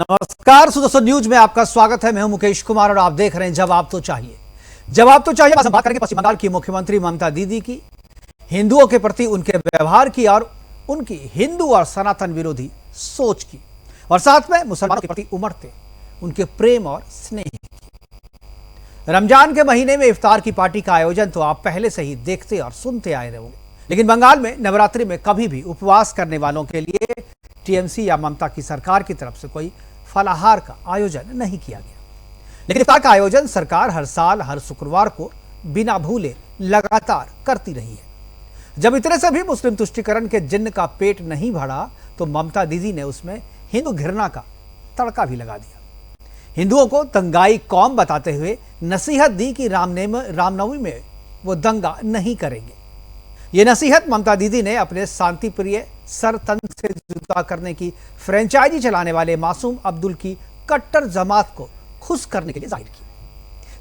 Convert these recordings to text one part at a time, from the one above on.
नमस्कार दोस्तों, न्यूज में आपका स्वागत है। मैं हूं मुकेश कुमार और आप देख रहे हैं जवाब तो चाहिए। जवाब तो चाहिए हम बात करेंगे पश्चिम बंगाल की मुख्यमंत्री ममता दीदी की, हिंदुओं के प्रति उनके व्यवहार की और उनकी हिंदू और सनातन विरोधी सोच की, और साथ में मुसलमानों के प्रति उमड़ते उनके प्रेम और स्नेह की। रमजान के महीने में इफ्तार की पार्टी का आयोजन तो आप पहले से ही देखते और सुनते आए रहोगे, लेकिन बंगाल में नवरात्रि में कभी भी उपवास करने वालों के लिए टीएमसी या ममता की सरकार की तरफ से कोई फलाहार का आयोजन नहीं किया गया। लेकिन इफ्तार का आयोजन सरकार हर साल हर शुक्रवार को बिना भूले लगातार करती रही है। जब इतने से भी मुस्लिम तुष्टीकरण के जिन्न का पेट नहीं भरा तो ममता दीदी ने उसमें हिंदू घृणा का तड़का भी लगा दिया। हिंदुओं को दंगाई कौम बताते हुए नसीहत दी कि रामनवमी में वो दंगा नहीं करेंगे। ये नसीहत ममता दीदी ने अपने शांति प्रिय सर तन से जुदा करने की फ्रेंचाइजी चलाने वाले मासूम अब्दुल की कट्टर जमात को खुश करने के लिए जाहिर की,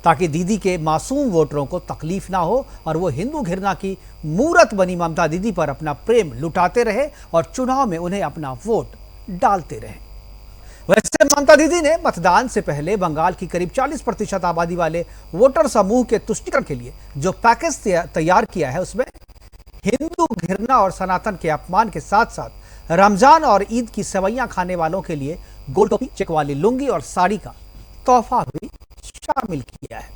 ताकि दीदी के मासूम वोटरों को तकलीफ ना हो और वो हिंदू घृणा की मूरत बनी ममता दीदी पर अपना प्रेम लुटाते रहे और चुनाव में उन्हें अपना वोट डालते रहे। वैसे ममता दीदी ने मतदान से पहले बंगाल की करीब 40% आबादी वाले वोटर समूह के तुष्टीकरण के लिए जो पैकेज तैयार किया है उसमें हिंदू घृणा और सनातन के अपमान के साथ साथ रमजान और ईद की सेवैयां खाने वालों के लिए गोल टोपी, चेक वाली लुंगी और साड़ी का तोहफा भी शामिल किया है,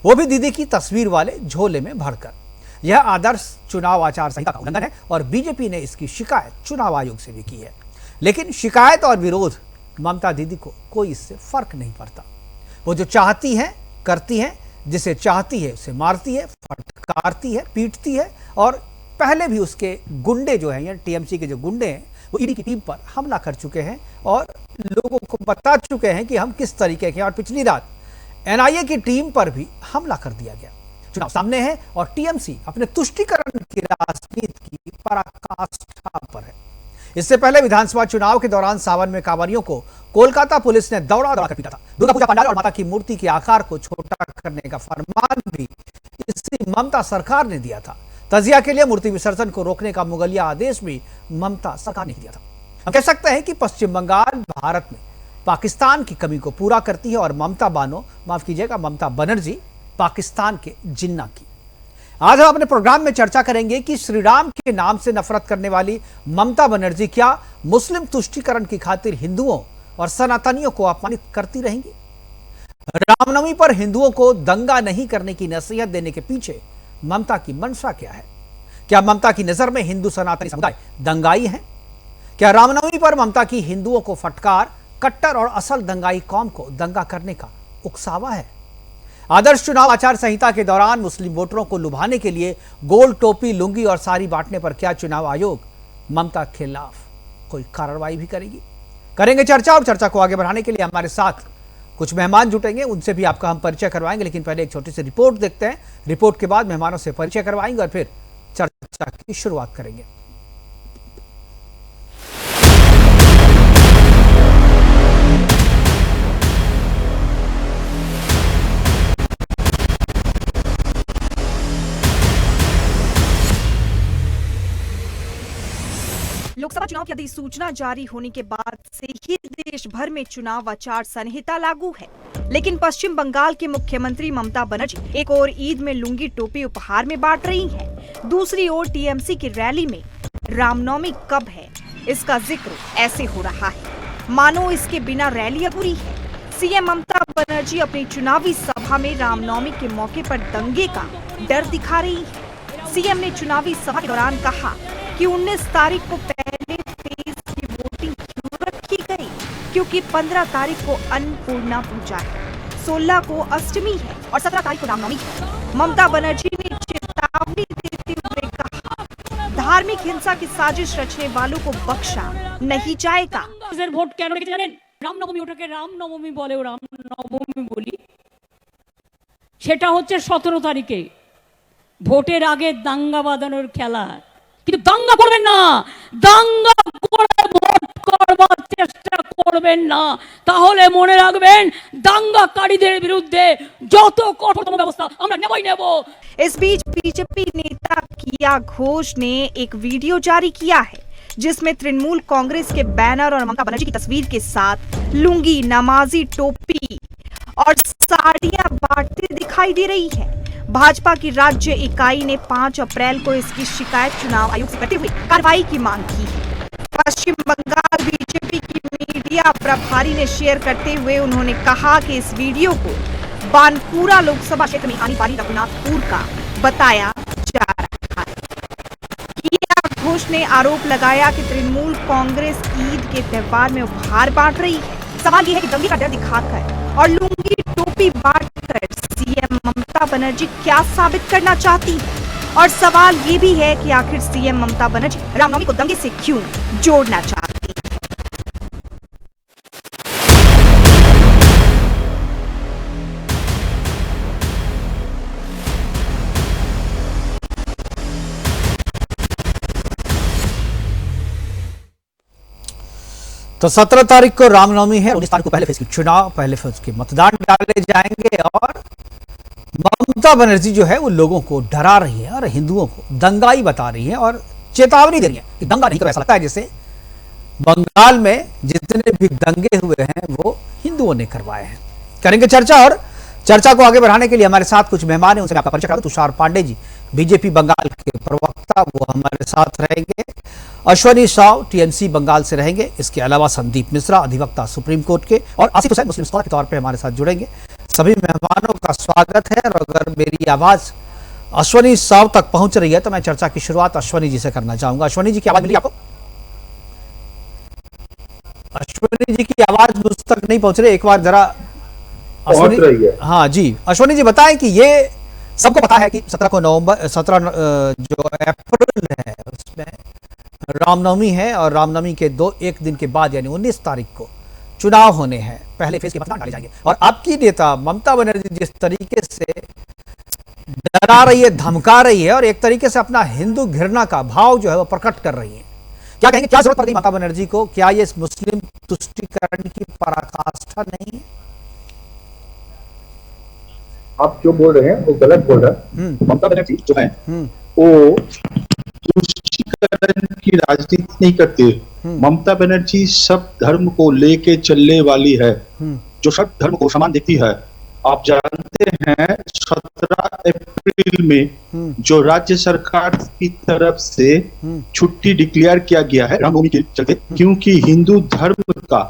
वो भी दीदी की तस्वीर वाले झोले में भरकर। यह आदर्श चुनाव आचार संहिता का उल्लंघन है और बीजेपी ने इसकी शिकायत चुनाव आयोग से भी की है। लेकिन शिकायत और विरोध ममता दीदी को कोई इससे फर्क नहीं पड़ता। वो जो चाहती है करती है, जिसे चाहती है उसे मारती है, फटकारती है, पीटती है। और पहले भी उसके गुंडे जो हैं या टीएमसी के जो गुंडे हैं वो ईडी की टीम पर हमला कर चुके हैं और लोगों को बता चुके हैं कि हम किस तरीके के। और पिछली रात एनआईए की टीम पर भी हमला कर दिया गया। चुनाव सामने है और टीएमसी अपने तुष्टीकरण की राजनीति की पराकाष्ठा पर है। इससे पहले विधानसभा चुनाव के दौरान सावन में कांवरियों को कोलकाता पुलिस ने दौड़ा कर पीटा था। दुर्गा पूजा पंडाल और माता की मूर्ति के आकार को छोटा करने का फरमान भी इसी ममता सरकार ने दिया था। तजिया के लिए मूर्ति विसर्जन को रोकने का मुगलिया आदेश भी ममता सरकार ने दिया था। हम कह सकते हैं कि पश्चिम बंगाल भारत में पाकिस्तान की कमी को पूरा करती है और ममता बनर्जी पाकिस्तान के जिन्ना की। आज हम अपने प्रोग्राम में चर्चा करेंगे कि श्री राम के नाम से नफरत करने वाली ममता बनर्जी क्या मुस्लिम तुष्टीकरण की खातिर हिंदुओं और सनातनियों को अपमानित करती रहेंगी? रामनवमी पर हिंदुओं को दंगा नहीं करने की नसीहत देने के पीछे ममता की मंशा क्या है? क्या ममता की नजर में हिंदू सनातनी समुदाय दंगाई है? क्या रामनवमी पर ममता की हिंदुओं को फटकार कट्टर और असल दंगाई कौम को दंगा करने का उकसावा है? आदर्श चुनाव आचार संहिता के दौरान मुस्लिम वोटरों को लुभाने के लिए गोल टोपी, लुंगी और साड़ी बांटने पर क्या चुनाव आयोग ममता के खिलाफ कोई कार्रवाई भी करेंगे चर्चा। और चर्चा को आगे बढ़ाने के लिए हमारे साथ कुछ मेहमान जुटेंगे, उनसे भी आपका हम परिचय करवाएंगे। लेकिन पहले एक छोटी सी रिपोर्ट देखते हैं। रिपोर्ट के बाद मेहमानों से परिचय करवाएंगे और फिर चर्चा की शुरुआत करेंगे। लोकसभा चुनाव की अधिसूचना जारी होने के बाद से ही देश भर में चुनाव आचार संहिता लागू है, लेकिन पश्चिम बंगाल के मुख्यमंत्री ममता बनर्जी एक ओर ईद में लुंगी टोपी उपहार में बांट रही हैं, दूसरी ओर टीएमसी की रैली में रामनवमी कब है इसका जिक्र ऐसे हो रहा है मानो इसके बिना रैली अधूरी है। सीएम ममता बनर्जी अपनी चुनावी सभा में रामनवमी के मौके पर दंगे का डर दिखा रही है। सीएम ने चुनावी सभा के दौरान कहा कि 19 तारीख को पहले फेज की वोटिंग क्यों रखी गई, क्योंकि 15 तारीख को अन्नपूर्णा पूजा है, 16 को अष्टमी है और 17 तारीख को रामनवमी है। ममता बनर्जी ने चेतावनी देते हुए कहा, धार्मिक हिंसा की साजिश रचने वालों को बख्शा नहीं जाएगा। ভোট কেন রেখেছে জানেন? রামনবমী, ওটাকে রামনবমী বলে, ও রামনবমী বলি। সেটা হচ্ছে 17 তারিখে ভোটের আগে দাঙ্গা বাঁধানোর খেলা। কিন্তু দাঙ্গা করবেন না, দাঙ্গা করে ভোট করবার চেষ্টা করবেন না, তাহলে মনে রাখবেন দাঙ্গাকারীদের বিরুদ্ধে যত কঠোরতম ব্যবস্থা আমরা নেবই নেব। इस बीच बीजेपी नेता किया घोष ने एक वीडियो जारी किया है जिसमें तृणमूल कांग्रेस के बैनर और ममता बनर्जी की तस्वीर के साथ लुंगी, नमाजी टोपी और साड़ियां बांटते दिखाई दे रही है। भाजपा की राज्य इकाई ने 5 अप्रैल को इसकी शिकायत चुनाव आयोग से करते हुए कार्रवाई की मांग की है। पश्चिम बंगाल बीजेपी की मीडिया प्रभारी ने शेयर करते हुए उन्होंने कहा कि इस वीडियो को बानपुरा लोकसभा क्षेत्र में आने वाली रघुनाथपुर का बताया जा रहा है। किया घोष ने आरोप लगाया कि तृणमूल कांग्रेस ईद के त्योहार में उपहार बांट रही है। सवाल यह है कि दंगे का डर दिखाकर और लुंगी टोपी बांटकर सीएम ममता बनर्जी क्या साबित करना चाहती है, और सवाल ये भी है कि आखिर सीएम ममता बनर्जी रामनवमी को दंगे से क्यों जोड़ना चाहती है। तो 17 तारीख को रामनवमी है, 19 तारीख को पहले फेज की चुनाव, पहले फेज के मतदान डाले जाएंगे और ममता बनर्जी जो है वो लोगों को डरा रही है और हिंदुओं को दंगाई बता रही है और चेतावनी दे रही है कि दंगा नहीं करो। ऐसा लगता है जैसे बंगाल में जितने भी दंगे हुए हैं वो हिंदुओं ने करवाए हैं। करेंगे चर्चा, और चर्चा को आगे बढ़ाने के लिए हमारे साथ कुछ मेहमान हैं, उनसे आपका परिचय करा दूं। तुषार पांडे जी, बीजेपी बंगाल के प्रवक्ता, वो हमारे साथ रहेंगे। अश्वनी साव, टीएमसी बंगाल से रहेंगे। इसके अलावा संदीप मिश्रा, अधिवक्ता सुप्रीम कोर्ट के, और आसिफ हुसैन, मुस्लिम स्कॉलर के तौर पे हमारे साथ जुड़ेंगे। सभी मेहमानों का स्वागत है। और अगर मेरी आवाज अश्वनी साव तक पहुंच रही है तो मैं चर्चा की शुरुआत अश्वनी जी से करना चाहूंगा। अश्वनी जी की आवाज मिली आपको? अश्वनी जी की आवाज मुझ तक नहीं पहुंच रही, एक बार जरा अश्वनी। हाँ जी, अश्वनी जी बताएं कि ये सबको पता है कि 17 जो अप्रैल है उसमें रामनवमी है, और रामनवमी के एक दिन के बाद यानी 19 तारीख को चुनाव होने हैं, पहले फेज के मतदान डाले जाएंगे। और आपकी नेता ममता बनर्जी जिस तरीके से डरा रही है, धमका रही है और एक तरीके से अपना हिंदू घृणा का भाव जो है वो प्रकट कर रही है, क्या कहेंगे, क्या जरूरत पड़ गई ममता बनर्जी को? क्या ये मुस्लिम तुष्टीकरण की पराकाष्ठा नहीं है? आप जो बोल रहे हैं वो गलत बोल रहे हैं। ममता बनर्जी जो है वो तुष्टीकरण की राजनीति नहीं करती। ममता बनर्जी सब धर्म को लेके चलने वाली है, जो सब धर्म को समान देखती है। आप जानते हैं 17 अप्रैल में जो राज्य सरकार की तरफ से छुट्टी डिक्लेयर किया गया है रामनवमी के चलते, क्योंकि हिंदू धर्म का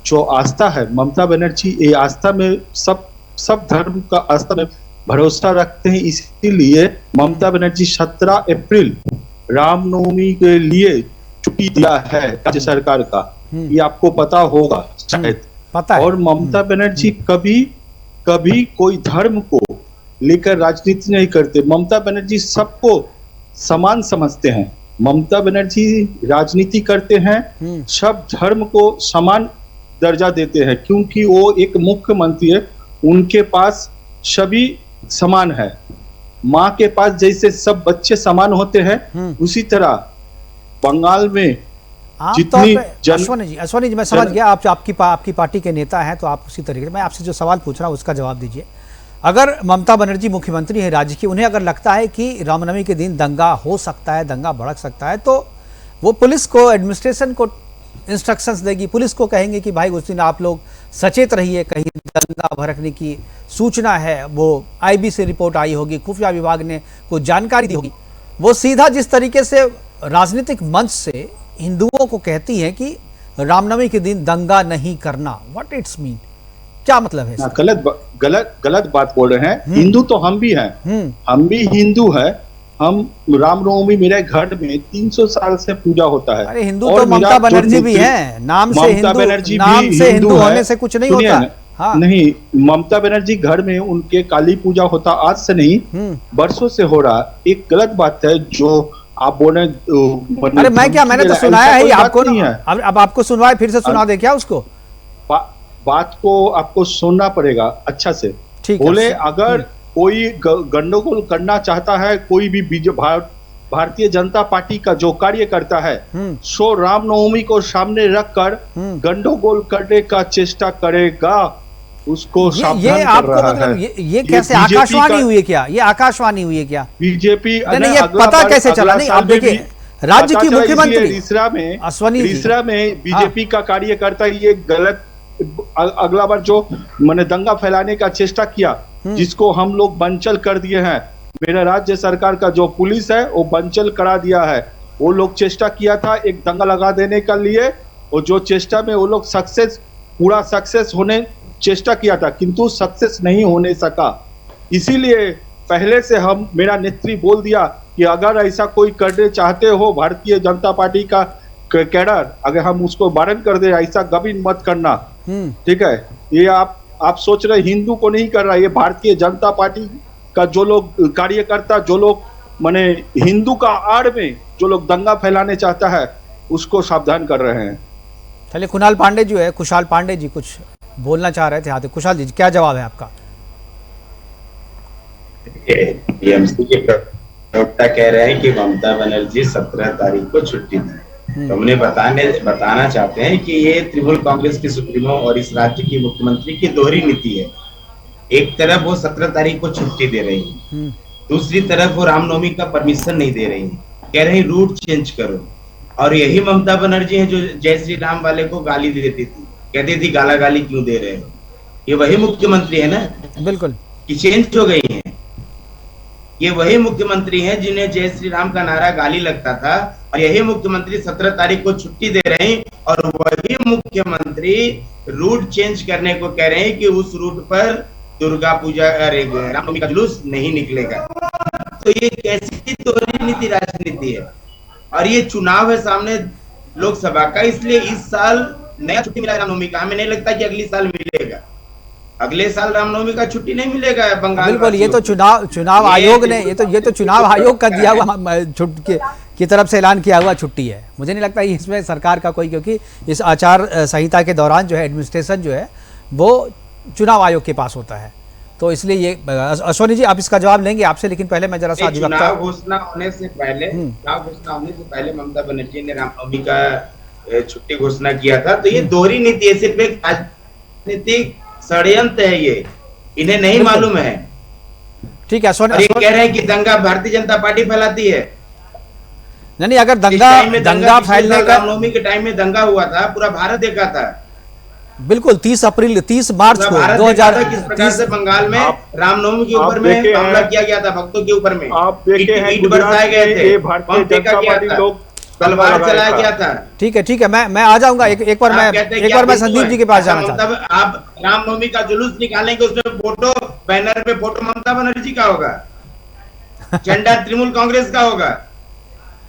जो आस्था है, ममता बनर्जी ये आस्था में सब धर्म का आस्था में भरोसा रखते हैं। इसीलिए ममता बनर्जी 17 अप्रैल रामनवमी के लिए छुट्टी दिया है राज्य सरकार का, ये आपको पता होगा शायद। पता है। और ममता बनर्जी कभी कोई धर्म को लेकर राजनीति नहीं करते। ममता बनर्जी सबको समान समझते हैं। ममता बनर्जी राजनीति करते हैं, सब धर्म को समान दर्जा देते हैं, क्योंकि वो एक मुख्यमंत्री है, उनके पास सभी समान है। माँ के पास जैसे सब बच्चे समान होते हैं, उसी तरह बंगाल में जितनी अश्वनी जी मैं समझ गया, आप आपकी पार्टी के नेता हैं तो आप उसी तरीके से, मैं आपसे जो सवाल पूछ रहा हूं उसका जवाब दीजिए। अगर ममता बनर्जी मुख्यमंत्री है राज्य की, उन्हें अगर लगता है कि रामनवमी के दिन दंगा हो सकता है, दंगा भड़क सकता है, तो वो पुलिस को, एडमिनिस्ट्रेशन को इंस्ट्रक्शंस देगी, पुलिस को कहेंगे कि भाई उस दिन आप लोग सचेत रहिए, कहीं दंगा भड़कने की सूचना है, वो आईबी से रिपोर्ट आई होगी, खुफिया विभाग ने कुछ जानकारी दी होगी। वो सीधा जिस तरीके से राजनीतिक मंच से हिंदुओं को कहती है कि रामनवमी के दिन दंगा नहीं करना, व्हाट इट्स मीन, क्या मतलब है? गलत बात बोल रहे हैं। हिंदू तो हम भी हैं, हम भी हिंदू हैं। हम रामनवमी मेरे घर में 300 साल से पूजा होता है। अरे हिंदू तो ममता बनर्जी भी है, नाम से हिंदू होने से कुछ नहीं होता। हाँ। नहीं, ममता बनर्जी घर में उनके काली पूजा होता आज से नहीं, वर्षों से हो रहा। एक गलत बात है जो आप बोले। अरे मैंने तो सुनाया है आपको, अब आपको सुनवाए, फिर से सुना दे क्या उसको? बात को आपको सुनना पड़ेगा अच्छा से। बोले अगर कोई गंडगोल करना चाहता है, कोई भी भारतीय जनता पार्टी का जो कार्य करता है, सो रामनवमी को सामने रखकर गंडगोल करने का चेष्टा करेगा, उसको सावधान कर रहा है। ये कैसे आकाशवाणी हुई है क्या? ये आकाशवाणी हुई है क्या? बीजेपी नहीं, ये पता कैसे चला? नहीं, आप देखिए, राज्य की मुख्यमंत्री रीसरा में बीजेपी का कार्यकर्ता ये गलत अगला बार जो मैंने दंगा फैलाने का चेष्टा किया, जिसको हम लोग बंचल कर दिए हैं। मेरा राज्य सरकार का जो पुलिस है वो बंचल करा दिया है। वो लोग चेष्टा किया था एक दंगा लगा देने के लिए, और जो चेष्टा में वो लोग पूरा सक्सेस होने चेष्टा किया था, किंतु सक्सेस नहीं होने सका। इसीलिए पहले से मेरा नेत्री बोल दिया कि अगर ऐसा कोई करने चाहते हो भारतीय जनता पार्टी का कैडर, अगर हम उसको वारन कर दे, ऐसा कभी मत करना, ठीक है। ये आप सोच रहे हिंदू को नहीं कर रहा, ये भारतीय जनता पार्टी का जो लोग कार्यकर्ता, जो लोग माने हिंदू का आड़ में जो लोग दंगा फैलाने चाहता है, उसको सावधान कर रहे हैं। चलिए, कुणाल पांडे जो है, कुशाल पांडे जी कुछ बोलना चाह रहे थे। हाँ, कुशाल जी क्या जवाब है आपका? टीएमसी के प्रवक्ता कह रहे हैं कि ममता बनर्जी 17 तारीख को छुट्टी दी। तो हमने बताना चाहते हैं कि ये तृणमूल कांग्रेस के सुप्रीमो और इस राज्य की मुख्यमंत्री की दोहरी नीति है। एक तरफ वो 17 तारीख को छुट्टी दे रही है, दूसरी तरफ वो रामनवमी का परमिशन नहीं दे रही है, कह रही रूट चेंज करो। और यही ममता बनर्जी है जो जय श्री राम वाले को गाली देती थी, कहती थी गाला गाली क्यों दे रहे हो। ये वही मुख्यमंत्री है ना, बिल्कुल, कि चेंज हो गई है। ये वही मुख्यमंत्री हैं जिन्हें जय श्री राम का नारा गाली लगता था, और यही मुख्यमंत्री 17 तारीख को छुट्टी दे रहे हैं, और वही मुख्यमंत्री रूट चेंज करने को कह रहे हैं कि उस रूट पर दुर्गा पूजा रामनवमी का जुलूस नहीं निकलेगा। तो ये कैसी दोहरी नीति राजनीति है। और ये चुनाव है सामने लोकसभा का, इसलिए इस साल नया छुट्टी मिला रामनवमी का। हमें नहीं लगता कि अगले साल मिलेगा, अगले साल रामनवमी का छुट्टी नहीं मिलेगा बंगाल। बिल्कुल, ये तो चुनाव आयोग ने ये तो चुनाव आयोग का दिया हुआ छुट्टी की तरफ से ऐलान किया हुआ छुट्टी है। मुझे नहीं लगता इसमें सरकार का कोई, क्योंकि इस आचार संहिता के दौरान जो है एडमिनिस्ट्रेशन जो है वो चुनाव आयोग के पास होता है। तो इसलिए ये अश्वनी जी आप इसका जवाब लेंगे आपसे, लेकिन पहले मैं जरा सा चुनाव घोषणा होने से पहले ममता बनर्जी ने रामनवमी का छुट्टी घोषणा किया था। तो ये दोहरी नीति है, सिर्फ एक राजनीतिक षड्यंत्र है, ये इन्हें नहीं मालूम है। ठीक है, ये कह रहे हैं कि दंगा भारतीय जनता पार्टी फैलाती है। नहीं, अगर दंगा फैलने का रामनवमी के टाइम में दंगा हुआ था, पूरा भारत देखा था। बिल्कुल, 30 मार्च को 2000 किस प्रकार से बंगाल में रामनवमी के ऊपर में हमला किया गया था, भक्तों के ऊपर में आप देखे हैं ईंट बरसाए गए थे, भारतीय जनता पार्टी लोग तलवार चलाया गया था। ठीक है, मैं आ जाऊंगा एक बार मैं संदीप जी के पास जाना चाहता हूं। आप रामनवमी का जुलूस निकालेंगे, उसमें फोटो, बैनर पे फोटो ममता बनर्जी का होगा, झंडा तृणमूल कांग्रेस का होगा।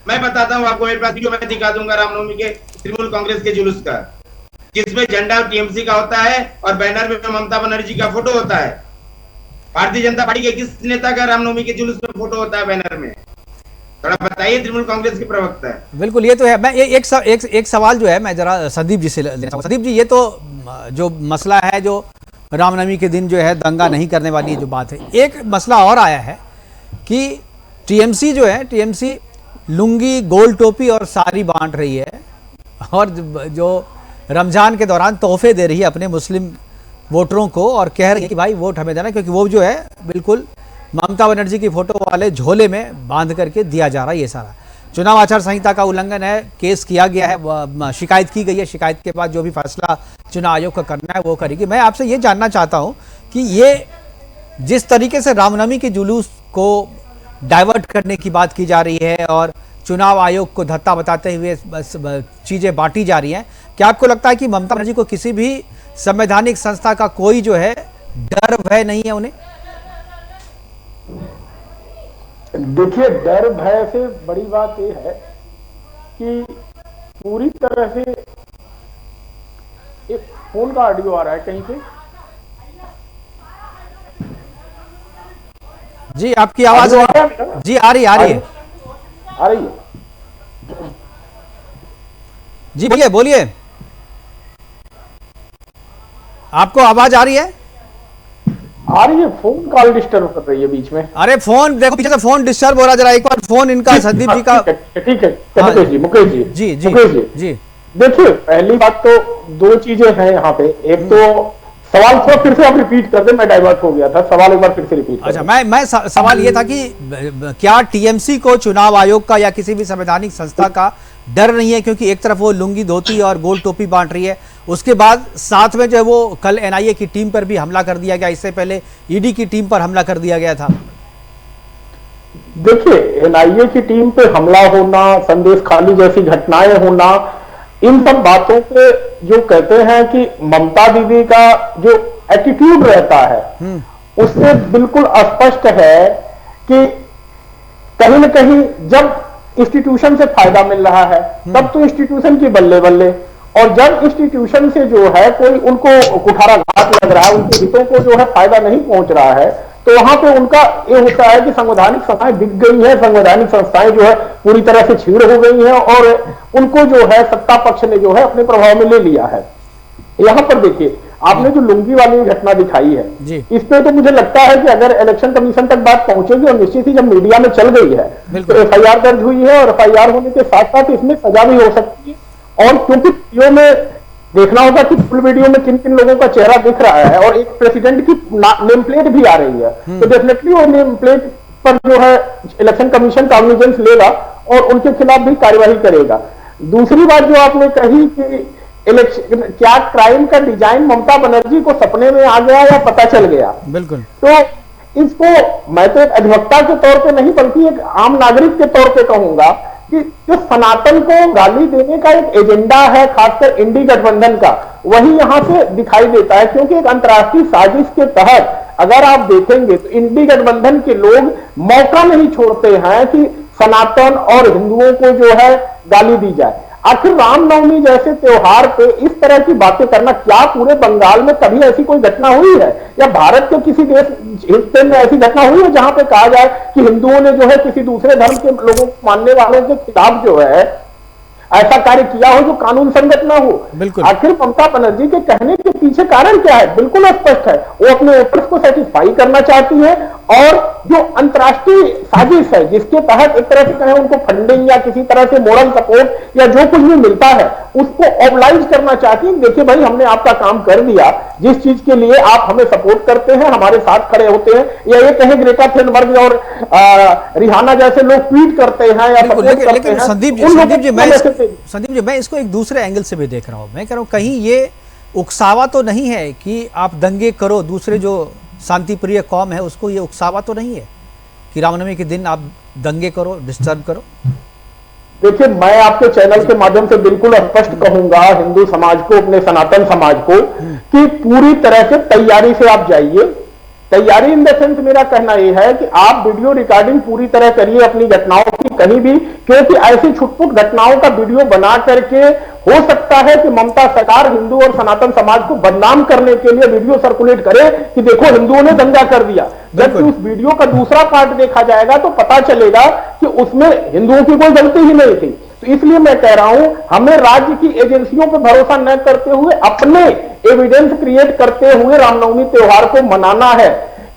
मैं बताता हूँ आपको, मेरे पास वीडियो मैं दिखा दूंगा रामनवमी के तृणमूल कांग्रेस के जुलूस का, जिसमें झंडा टीएमसी का होता है और बैनर में ममता बनर्जी का फोटो होता है। भारतीय जनता पार्टी के किस नेता का रामनवमी के जुलूस में फोटो होता है बैनर में? थोड़ा बताइए तृणमूल कांग्रेस के प्रवक्ता है। बिल्कुल, ये तो है। मैं एक सवाल जो है मैं जरा संदीप जी से लेना चाहूँगा। संदीप जी, ये तो जो मसला है, जो रामनवमी के दिन जो है दंगा नहीं करने वाली जो बात है, एक मसला और आया है कि टीएमसी जो है, टीएमसी लुंगी, गोल टोपी और साड़ी बांट रही है, और जो रमजान के दौरान तोहफे दे रही है अपने मुस्लिम वोटरों को, और कह रही है कि भाई वोट हमें देना, क्योंकि वो जो है बिल्कुल ममता बनर्जी की फोटो वाले झोले में बांध करके दिया जा रहा है। ये सारा चुनाव आचार संहिता का उल्लंघन है, केस किया गया है, शिकायत की गई है। शिकायत के बाद जो भी फैसला चुनाव आयोग का करना है वो करेगी। मैं आपसे ये जानना चाहता हूँ कि ये जिस तरीके से रामनवमी के जुलूस को डाइवर्ट करने की बात की जा रही है और चुनाव आयोग को धत्ता बताते हुए चीज़ें बांटी जा रही हैं, क्या आपको लगता है कि ममता बनर्जी को किसी भी संवैधानिक संस्था का कोई जो है डर भय नहीं है उन्हें? देखिए, डर भय से बड़ी बात यह है कि पूरी तरह से एक फोन का ऑडियो आ रहा है कहीं से। जी, आपकी आवाज जी आ रही है जी, बोलिए, आपको आवाज आ रही है? फोन कॉल डिस्टर्ब कर रही है बीच में। अरे फोन देखो, पीछे से फोन डिस्टर्ब हो रहा, जरा एक बार फोन इनका संदीप जी का। ठीक है, मुकेश जी। जी। देखिए, पहली बात तो दो चीजें हैं यहाँ पे। एक तो सवाल थोड़ा फिर से आप रिपीट कर दे, मैं डाइवर्ट हो गया था, सवाल एक बार फिर से रिपीट कर अच्छा, मैं सवाल ये था कि क्या टीएमसी को चुनाव आयोग का या किसी भी संवैधानिक संस्था का डर नहीं है, क्योंकि एक तरफ वो लुंगी धोती और गोल टोपी बांट रही है, उसके बाद साथ में जो है वो कल एनआईए की टीम पर भी हमला कर दिया गया, इससे पहले ईडी की टीम पर हमला कर दिया गया था। देखिए, एनआईए की टीम पे हमला होना, संदेश खाली जैसी घटनाएं होना, इन सब बातों पे जो कहते हैं कि ममता दीदी का जो एटीट्यूड रहता है उससे बिल्कुल स्पष्ट है कि कहीं न कहीं जब इंस्टीट्यूशन से फायदा मिल रहा है तब तो इंस्टीट्यूशन की बल्ले बल्ले, और जब इंस्टीट्यूशन से जो है कोई उनको कुठाराघात लग रहा है, उनके हितों को जो है फायदा नहीं पहुंच रहा है, तो वहां पे उनका ये होता है कि संवैधानिक संस्थाएं बिक गई है, संवैधानिक संस्थाएं जो है पूरी तरह से छीड़ हो गई हैं और उनको जो है सत्ता पक्ष ने जो है अपने प्रभाव में ले लिया है। यहां पर देखिए, आपने जो लुंगी वाली घटना दिखाई है, इस पे तो मुझे लगता है कि अगर इलेक्शन कमीशन तक बात पहुंचेगी और निश्चित ही जब मीडिया में चल गई है तो एफआईआर दर्ज हुई है, और एफआईआर होने के साथ साथ इसमें सजा भी हो सकती है। और क्योंकि वीडियो में देखना होगा कि फुल वीडियो में किन किन लोगों का चेहरा दिख रहा है और एक प्रेसिडेंट की नेम प्लेट भी आ रही है, तो डेफिनेटली वो नेम प्लेट पर जो है इलेक्शन कमीशन कॉग्निजेंस लेगा और उनके खिलाफ भी कार्यवाही करेगा। दूसरी बात जो आपने कही कि इलेक्शन क्या क्राइम का डिजाइन ममता बनर्जी को सपने में आ गया या पता चल गया, बिल्कुल, तो इसको मैं तो एक अधिवक्ता के तौर पे नहीं बल्कि एक आम नागरिक के तौर पे कहूंगा कि जो सनातन को गाली देने का एक एजेंडा है, खासकर इंडी गठबंधन का, वही यहां से दिखाई देता है। क्योंकि एक अंतर्राष्ट्रीय साजिश के तहत अगर आप देखेंगे तो इंडी गठबंधन के लोग मौका नहीं छोड़ते हैं कि सनातन और हिंदुओं को जो है गाली दी जाए। आखिर रामनवमी जैसे त्योहार पे इस तरह की बातें करना, क्या पूरे बंगाल में कभी ऐसी कोई घटना हुई है या भारत के किसी देश हिस्से में ऐसी घटना हुई है जहां पे कहा जाए कि हिंदुओं ने जो है किसी दूसरे धर्म के लोगों को मानने वालों के खिलाफ जो है ऐसा कार्य किया हो जो कानून संगत ना हो? बिल्कुल। आखिर ममता बनर्जी के कहने के पीछे कारण क्या है? बिल्कुल स्पष्ट है, वो अपने वोटर्स को सेटिस्फाई करना चाहती है और जो अंतर्राष्ट्रीय साजिश है जिसके तहत एक तरह से कहें उनको फंडिंग या किसी तरह से मोरल सपोर्ट या जो कुछ भी मिलता है उसको ऑबलाइज करना चाहती है। देखिए भाई, हमने आपका काम कर दिया, जिस चीज के लिए आप हमें सपोर्ट करते हैं, हमारे साथ खड़े होते हैं, या ये कहें ग्रेटा थुनबर्ग और रिहाना जैसे लोग ट्वीट करते हैं या सपोर्ट करते हैं। संदीप जी, मैं इसको एक दूसरे एंगल से भी देख रहा हूं। मैं कह रहा हूं कहीं ये उकसावा तो नहीं है कि आप दंगे करो, दूसरे जो शांति प्रिय कौम है उसको ये उकसावा तो नहीं है कि रामनवमी के दिन आप दंगे करो, डिस्टर्ब करो? देखिए, मैं आपके चैनल के माध्यम से बिल्कुल स्पष्ट कहूंगा हिंदू समाज को, अपने सनातन समाज को, कि पूरी तरह से तैयारी से आप जाइए। तैयारी इन द सेंस मेरा कहना यह है कि आप वीडियो रिकॉर्डिंग पूरी तरह करिए अपनी घटनाओं की कहीं भी, क्योंकि ऐसी छुटपुट घटनाओं का वीडियो बना करके हो सकता है कि ममता सरकार हिंदू और सनातन समाज को बदनाम करने के लिए वीडियो सर्कुलेट करे कि देखो हिंदुओं ने दंगा कर दिया। जबकि उस वीडियो का दूसरा पार्ट देखा जाएगा तो पता चलेगा कि उसमें हिंदुओं की कोई गलती ही नहीं थी। तो इसलिए मैं कह रहा हूं, हमें राज्य की एजेंसियों पर भरोसा न करते हुए अपने एविडेंस क्रिएट करते हुए रामनवमी त्योहार को मनाना है।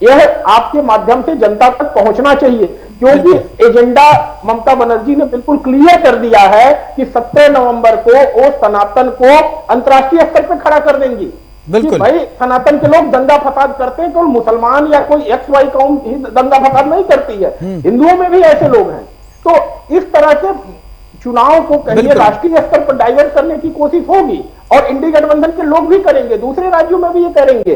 यह आपके माध्यम से जनता तक पहुंचना चाहिए, क्योंकि एजेंडा ममता बनर्जी ने बिल्कुल क्लियर कर दिया है कि 17 नवंबर को वो सनातन को अंतर्राष्ट्रीय स्तर पर खड़ा कर देंगी। बिल्कुल भाई, सनातन के लोग दंगा फसाद करते हैं, केवल मुसलमान या कोई XY कौम ही दंगा फसाद नहीं करती है, हिंदुओं में भी ऐसे लोग हैं। तो इस तरह से चुनाव को कहिए राष्ट्रीय स्तर पर डाइवर्ट करने की कोशिश होगी और इंडी गठबंधन के लोग भी करेंगे, दूसरे राज्यों में भी ये करेंगे।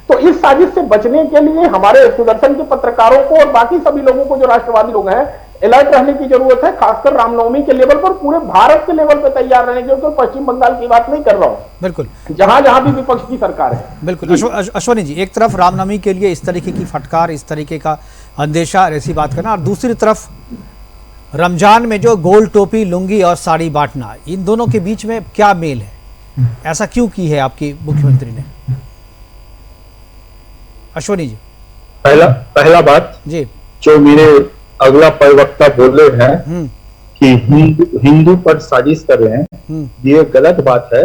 तो इस साजिश से बचने के लिए हमारे सुदर्शन के पत्रकारों को और बाकी सभी लोगों को जो राष्ट्रवादी लोग हैं अलर्ट रहने की जरूरत है, खासकर रामनवमी के लेवल पर, पूरे भारत के लेवल पर तैयार रहने की। तो पश्चिम बंगाल की बात नहीं कर रहा हूं, बिल्कुल जहां जहां भी विपक्ष की सरकार है। बिल्कुल। अश्वनी जी, एक तरफ रामनवमी के लिए इस तरीके की फटकार, इस तरीके का अंदेशा, ऐसी बात करना, और दूसरी तरफ रमजान में जो गोल टोपी, लुंगी और साड़ी बांटना, इन दोनों के बीच में क्या मेल है? ऐसा क्यों की है आपकी मुख्यमंत्री ने? अश्वनी जी, पहला बात जी, जो मेरे अगला प्रवक्ता बोले हैं कि हिंदू पर साजिश कर रहे हैं, ये गलत बात है।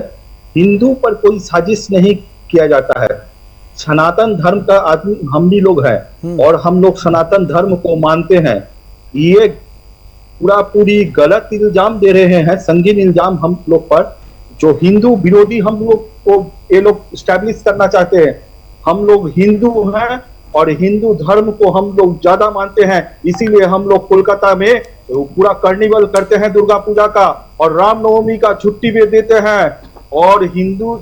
हिंदू पर कोई साजिश नहीं किया जाता है। सनातन धर्म का आदमी हम भी लोग हैं और हम लोग सनातन धर्म को मानते हैं। ये पूरी गलत इल्जाम दे रहे हैं, संगीन इल्जाम हम लोग पर। जो हिंदू विरोधी हम लोग को ये लोग स्टैब्लिश करना चाहते हैं। हम लोग हिंदू हैं और हिंदू धर्म को हम लोग ज्यादा मानते हैं, इसीलिए हम लोग कोलकाता में पूरा कार्निवल करते हैं दुर्गा पूजा का, और रामनवमी का छुट्टी भी देते हैं, और हिंदू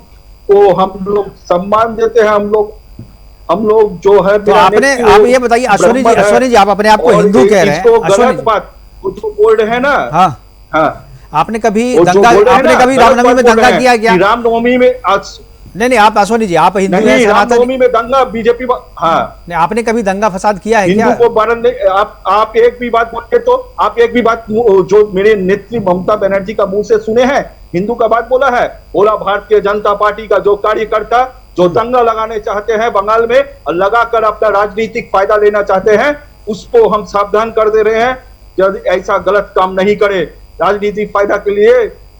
को हम लोग सम्मान देते हैं। हम लोग जो है, तो आपने, आप ये बताइए अश्वनी जी आप अपने आप को हिंदू कह रहे हैं, गलत बात जो बोल रहे हैं ना। हाँ हाँ, आपने कभी रामनवमी में दंगा किया क्या? रामनवमी में आज नहीं, आप अश्वनी जी आप हिंदू हैं, रामनवमी में दंगा बीजेपी, हाँ नहीं, आपने कभी दंगा फसाद किया है क्या? हिंदू को बारण नहीं, आप एक भी बात बोले तो आप एक भी बात जो मेरे नेत्री ममता बनर्जी का मुंह से सुने हैं, हिंदू का बात बोला है? बोला भारतीय जनता पार्टी का जो कार्यकर्ता जो दंगा लगाने चाहते हैं बंगाल में और लगाकर अपना राजनीतिक फायदा लेना चाहते हैं, उसको हम सावधान कर दे रहे हैं जब ऐसा गलत काम नहीं करे। राजनीतिक फायदा के लिए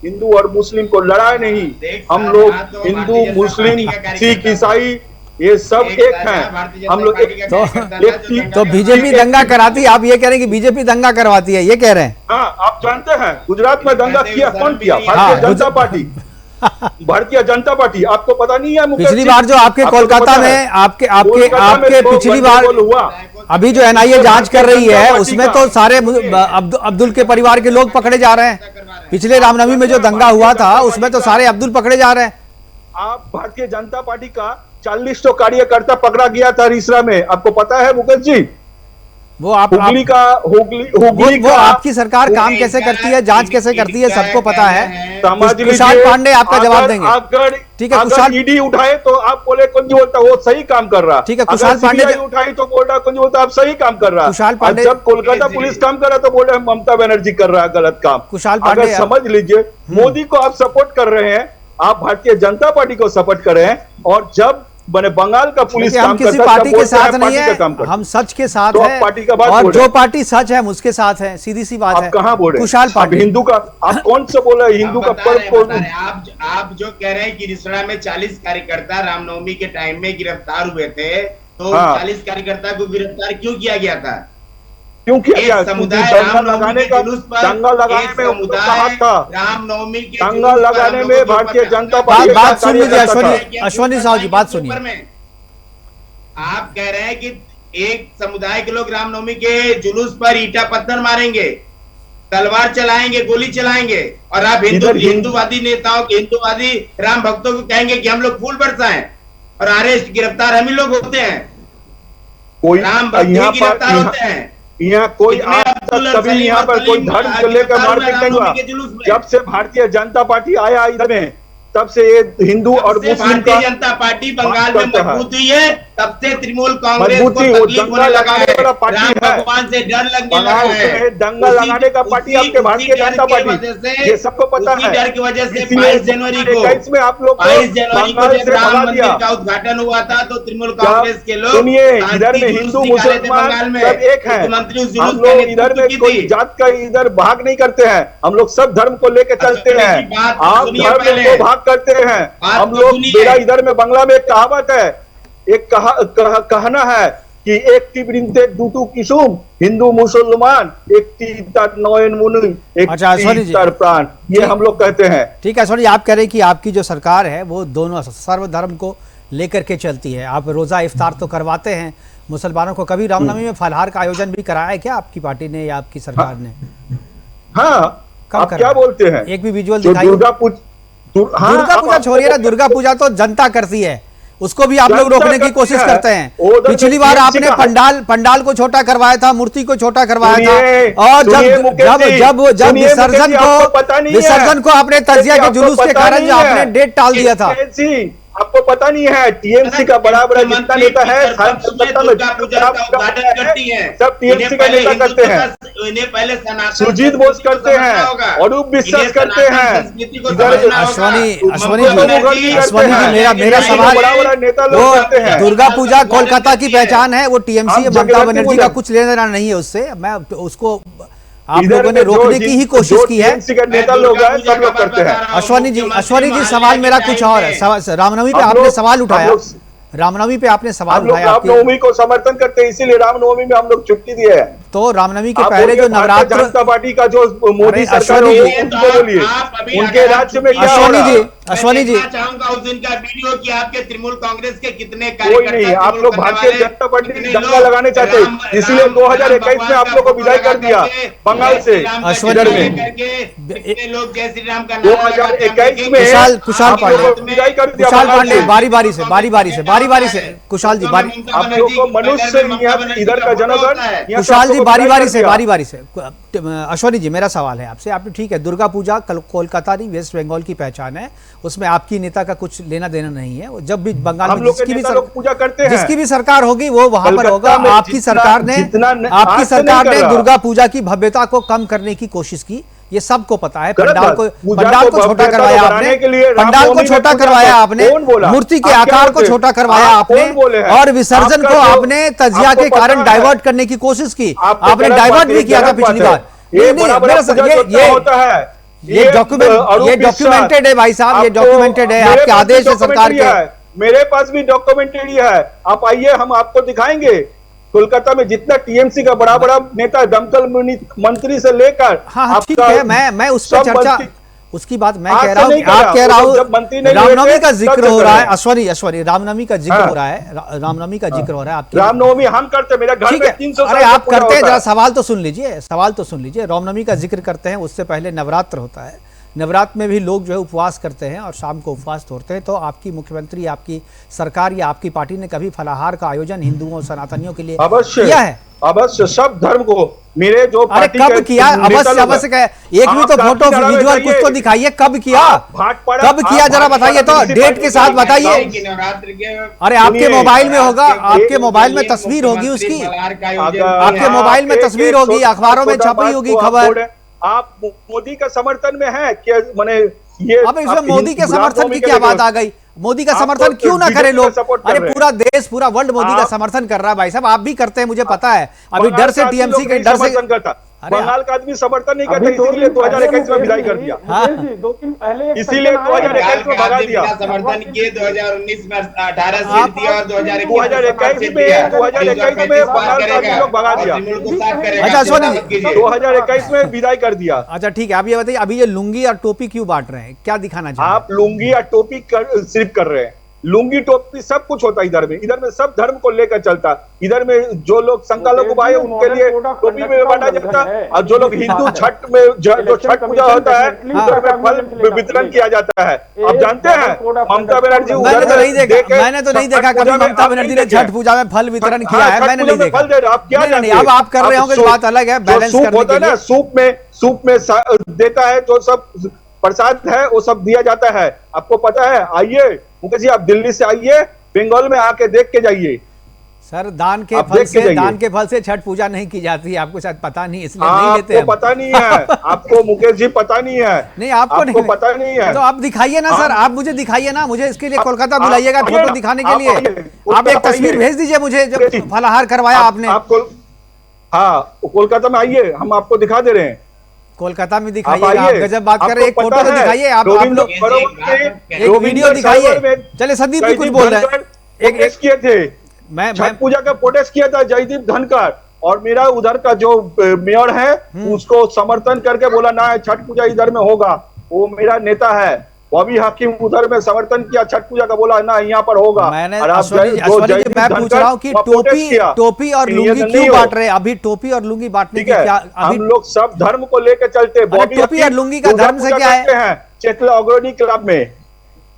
हिंदू और मुस्लिम को लड़ाए नहीं, हम लोग हिंदू मुस्लिम सिख ईसाई ये सब एक हैं। हम लोग तो बीजेपी दंगा कराती है, आप ये कह रहे हैं कि बीजेपी दंगा करवाती है, ये कह रहे हैं? हाँ, आप जानते हैं गुजरात में दंगा किया कौन किया? भारतीय जनता पार्टी। भारतीय जनता पार्टी, आपको पता नहीं है? पिछली बार जो आपके कोलकाता में आपके पिछली बार हुआ, अभी जो एनआईए जांच कर रही है उसमें तो सारे अब्दुल के परिवार के लोग पकड़े जा रहे हैं। पिछले रामनवमी में जो दंगा हुआ था उसमें तो सारे अब्दुल पकड़े जा रहे हैं। आप भारतीय जनता पार्टी का 40 तो कार्यकर्ता पकड़ा गया था रिसरा में, आपको पता है मुकेश जी? वो हुगली वो आपकी सरकार काम कैसे करती है, जांच कैसे करती है, सबको पता है। कुशाल पांडे आपका जवाब देंगे, ठीक है? कुशाल ईडी उठाए तो आप बोले कौन जी बोलता वो सही काम कर रहा, ठीक है? कुशाल पांडे उठाई तो बोल रहा कौन जी बोलता आप सही काम कर रहा। कुशाल पांडे जब कोलकाता पुलिस काम कर रहा तो बोल रहे ममता बनर्जी कर रहा है गलत काम। कुशाल पांडे समझ लीजिए, मोदी को आप सपोर्ट कर रहे हैं, आप भारतीय जनता पार्टी को सपोर्ट कर रहे हैं, और जब बने बंगाल का पुलिस हम किसी पार्टी के साथ नहीं है, हम सच के साथ है, और जो पार्टी सच है हम उसके साथ है, सीधी सी बात है। कहाँ बोल रहे? कुशाल पांडे हिंदू का आप कौन सा बोला? हिंदू का पर्व आप जो कह रहे हैं कि रिसड़ा में 40 कार्यकर्ता रामनवमी के टाइम में गिरफ्तार हुए थे, तो 40 कार्यकर्ता को गिरफ्तार क्यों किया गया था? क्यों किया गया? समुदाय लगाने का दंगा लगाने में कहा था, रामनवमी के दंगा लगाने में भारतीय जनता पार्टी। बात सुन लीजिए अश्वनी साहु जी, बात सुनिए। आप कह रहे हैं कि एक समुदाय के लोग रामनवमी के जुलूस पर ईटा पत्थर मारेंगे, तलवार चलाएंगे, गोली चलाएंगे, और आप हिंदूवादी नेताओं के, हिंदूवादी राम भक्तों को कहेंगे कि हम लोग फूल बरसाएं और अरेस्ट गिरफ्तार हम ही लोग होते हैं, कोई राम भक्त गिरफ्तार होते हैं। यहाँ कोई कभी यहाँ पर कोई धर्म को लेकर मारपीट नहीं हुआ। जब से भारतीय जनता पार्टी आया इधर में, तब से ये हिंदू और मुस्लिम का जनता पार्टी बंगाल में मजबूत हुई है, तब से तृणमूल कांग्रेस को तकलीफ होने लगा है, राम भगवान से डर लगने लगा है। दंगा लगाने का पार्टी आपके भारतीय जनता पार्टी, ये सबको पता है। डर की वजह से 22 जनवरी को आप लोग 22 जनवरी को जब राम मंदिर का उद्घाटन हुआ था तो तृणमूल कांग्रेस के लोग सुनिए, इधर में हिंदू मुसलमान सब एक है। हम लोग इधर में कोई जात का इधर भाग नहीं करते हैं, हम लोग सब धर्म को लेकर चलते हैं। आप धर्म को भाग करते हैं, हम लोग। मेरा इधर में बांग्ला में एक कहावत है, एक कहना है कि एक टिबरिंते दूटू किसुम, हिंदू मुसलमान एक तीतर नयन मुनि, एक तीतर प्राण, ये हम लोग कहते हैं। ठीक है, सॉरी, आप कह रहे हैं कि आपकी जो सरकार है वो दोनों सर्वधर्म को लेकर के चलती है। आप रोजा इफ्तार तो करवाते हैं मुसलमानों को, कभी रामनवमी में फलहार का आयोजन भी कराया है क्या आपकी पार्टी ने या आपकी सरकार ने? हाँ, आप क्या बोलते हैं? एक भी विजुअल दिखाइए। दुर्गा पूजा छोड़िए ना, दुर्गा पूजा तो जनता करती है, उसको भी आप लोग रोकने की कोशिश करते हैं। पिछली बार आपने पंडाल को छोटा करवाया था, मूर्ति को छोटा करवाया था, और जब विसर्जन को आपने तजिया के जुलूस के कारण जो आपने डेट टाल दिया था। आपको पता नहीं है, टीएमसी का बड़ा बड़ा जितना नेता है सब टीएमसी का नेता करते हैं, सुजीत बोस करते हैं, अरूप विश्वास करते हैं। अश्वनी जी, मेरा सवाल, वो दुर्गा पूजा कोलकाता की पहचान है, वो टीएमसी ममता बनर्जी का कुछ लेना देना नहीं है उससे। मैं उसको आप लोगों ने रोकने की ही कोशिश की है। नेता लोग हैं, सब लोग करते हैं। अश्वनी जी, सवाल मेरा कुछ और है। रामनवमी पे आपने सवाल उठाया, रामनवमी पे आपने सवाल उठाया, रामनवमी को समर्थन करते हैं, इसीलिए रामनवमी में हम लोग छुट्टी दिए हैं। तो रामनवमी के आप पहले बोलिए जो भारतीय नवरात्र, जनता पार्टी का जो मोदी अरे सरकार अश्वनी है जी, उनको बोलिए उनके राज्य में क्या हो अश्वनी रहा जी, है? अश्वनी जी, मैं चाहूंगा उस दिन का वीडियो कि आपके तृणमूल कांग्रेस के कितने कोई कार्यकर्ता नहीं, आप तृणमूल लोग करने भारतीय वाले, जनता पार्टी कितने की दंगा लोग लगाने चाहते राम- हैं, इसलिए राम- 2021 में राम आप लोग को भगवान विदाई का कर दिया करके, बंगाल जय से श्री राम का अश्वनी इधर जी, में। करके कितने लोग जय श्री राम का नारा लगाते हैं, हम 2021 में देखेंगे। कुशाल आप पांडे, लोगों को विदाई कर दिया कुशाल बंगाल पांडे, से। बारी बारी से कुशाल जी, बारी, आप लोगों को मनुष्य इधर का जनगण यहाँ से कुशाल आप जी, लोगों को विदाई कर दिया। बारी से अश्वनी जी, मेरा सवाल है आपसे, आपने ठीक है दुर्गा पूजा कोलकाता नहीं वेस्ट बंगाल की पहचान है, उसमें आपकी नेता का कुछ लेना देना नहीं है। वो जब भी बंगाल हम में लोग के नेता लोग पूजा करते हैं, जिसकी भी सरकार होगी वो वहां पर होगा। कलकत्ता में आपकी सरकार ने आज से नहीं कर रहा। दुर्गा पूजा की भव्यता को कम करने की कोशिश की, ये सबको पता है। गलत पंडाल बात। को पूजा को छोटा भव्यता करवाया बढ़ाने आपने, के लिए पंडाल को रामनवमी छोटा में पूजा करवाया को आपने, कौन बोला? मूर्ति के आप क्या आकार को बोलते? छोटा करवाया आप आपने, कौन बोले हैं? और विसर्जन आपका को जो- आपने तजिया आपको के पता कारण है। डाइवर्ट करने की कोशिश की। आपको आपने गलत डाइवर्ट बात है, भी किया था गलत बात पिछली है। बार। ये नहीं, बड़ा बड़ा मेरा पूजा ये जो होता है, ये डॉक्यूमेंटेड है भाई साहब, ये डॉक्यूमेंटेड है, आपके आदेश है सरकार के। मेरे पास भी डॉक्यूमेंटेड है, आप आइए हम आपको दिखाएंगे। कोलकाता में जितना टीएमसी का बड़ा बड़ा नेता, दमकल मंत्री से लेकर, हाँ ठीक है, मैं उस पर चर्चा, उसकी बात मैं कह रहा हूँ, आप कह रहा हूँ रामनवमी का जिक्र हो रहा है। अश्वनी, रामनवमी का जिक्र हो रहा है, रामनवमी का जिक्र हो रहा है आपकी। रामनवमी हम करते, मेरा घर में 300 अरे आप करते हैं, जरा सवाल तो सुन लीजिए। रामनवमी का जिक्र करते हैं, उससे पहले नवरात्र होता है, नवरात्र में भी लोग जो है उपवास करते हैं और शाम को उपवास तोड़ते हैं। तो आपकी मुख्यमंत्री, आपकी सरकार या आपकी पार्टी ने कभी फलाहार का आयोजन हिंदुओं और सनातनियों के लिए किया है? अवश्य, सब धर्म को मेरे जो अरे कब किया? अवश्य एक भी तो फोटो विजुअल कुछ तो दिखाइए, कब किया, कब किया जरा बताइए तो, डेट के साथ बताइए। अरे आपके मोबाइल में होगा, आपके मोबाइल में तस्वीर होगी उसकी, आपके मोबाइल में तस्वीर होगी, अखबारों में छपी होगी खबर। आप मोदी का समर्थन में है क्या? माने ये अब इसमें मोदी के समर्थन की क्या बात आ गई? मोदी का समर्थन क्यों ना करे लोग? अरे पूरा देश, पूरा वर्ल्ड मोदी का समर्थन कर रहा है भाई साहब, आप भी करते हैं, मुझे पता है। अभी डर से टीएमसी के डर से करता, बंगाल का आदमी समर्थन नहीं करता, इसीलिए 2021 में विदाई कर दिया। 2 दिन पहले इसीलिए 2021 में भगा दिया। समर्थन किए 2019 में 18 सीट दिया और 2021 में बंगाल का आदमी लोग भगा दिया। अच्छा अश्वनी जी, 2021 में विदाई कर दिया। अच्छा ठीक है, अब ये बताइए, अभी ये लुंगी और टोपी क्यों बांट रहे हैं, क्या दिखाना चाह रहे हैं? आप लुंगी या टोपी सिर्फ कर रहे हैं, लुंगी टोपी सब कुछ होता है इधर में सब धर्म को लेकर चलता। इधर में जो लोग संख्यालघु भाई उनके लिए टोपी में बांटा जाता है, और जो लोग हिंदू छठ में जो छठ पूजा होता है उधर में फल वितरण किया जाता है। आप जानते हैं ममता बनर्जी मैंने तो नहीं देखा कभी ममता बनर्जी ने छठ पूजा में फल वितरण किया है, मैंने नहीं देखा। फल दे रहे, आप क्या जानते हैं? अब आप कर रहे होंगे, बात अलग है, बैलेंस करने के लिए। सूप में देता है, जो सब प्रसाद है वो सब दिया जाता है, आपको पता है। आइए मुकेश जी, आप दिल्ली से आइए, बंगाल में आके देख के जाइए। सर दान के फल से छठ पूजा नहीं की जाती है, आपको शायद पता नहीं, इसलिए नहीं लेते। आपको पता नहीं है, आपको मुकेश जी पता नहीं है। नहीं आपको नहीं पता नहीं है, तो आप दिखाइए ना सर, आप मुझे दिखाइए ना, मुझे इसके लिए कोलकाता बुलाइएगा फोटो दिखाने के लिए। आप एक तस्वीर भेज दीजिए मुझे, जब फलाहार करवाया आपने। हाँ कोलकाता में आइए, हम आपको दिखा दे रहे हैं। कोलकाता में दिखाइएगा, आप गजब बात कर रहे हैं, एक फोटो तो दिखाइए आप लोग, एक वीडियो दिखाइए। चले संदीप जी कुछ बोल रहे हैं, एक किए थे, मैं छठ पूजा का प्रोटेस्ट किया था जयदीप धनखड़, और मेरा उधर का जो मेयर है उसको समर्थन करके बोला ना छठ पूजा इधर में होगा, वो मेरा नेता है। बॉबी हाकिम उधर में समर्थन किया छठ पूजा का, बोला ना यहाँ पर होगा। मैंने मैं पूछ रहा हूँ कि टोपी और लुंगी क्यों बांट रहे हैं? अभी टोपी और लुंगी बांटने की क्या? हम लोग सब धर्म को लेकर चलते हैं। टोपी और लुंगी का धर्म से क्या है? चेतला अग्रणी क्लब में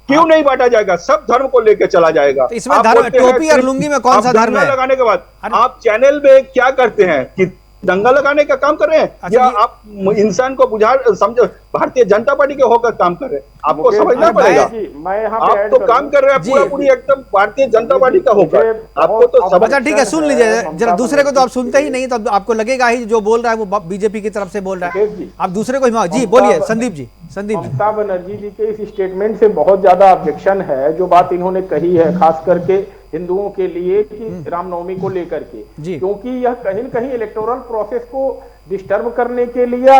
क्यों नहीं बांटा जाएगा? सब धर्म को लेकर चला जाएगा। तो इसमें धर्म, टोपी और लुंगी में कौन सा धर्म है? लगाने के बाद आप चैनल में क्या करते हैं कि दंगा लगाने का काम कर रहे हैं, या आप इंसान को बुझा समझो भारतीय जनता पार्टी के होकर काम कर रहे हैं? आपको समझना पड़ेगा। आप तो काम कर रहे हैं पूरी एकदम भारतीय जनता पार्टी का होकर, आपको तो समझ। अच्छा ठीक है, सुन लीजिए जरा, दूसरे को तो आप सुनते ही नहीं, तो आपको लगेगा ही जो बोल रहा है वो बीजेपी की तरफ से बोल रहा है, आप दूसरे को जी बोलिए। संदीप जी, ममता बनर्जी जी के इस स्टेटमेंट से बहुत ज्यादा ऑब्जेक्शन है, जो बात इन्होंने कही है, खास करके हिंदुओं के लिए कि रामनवमी को लेकर के, क्योंकि यह कहीं न कहीं इलेक्टोरल प्रोसेस को डिस्टर्ब करने के लिए,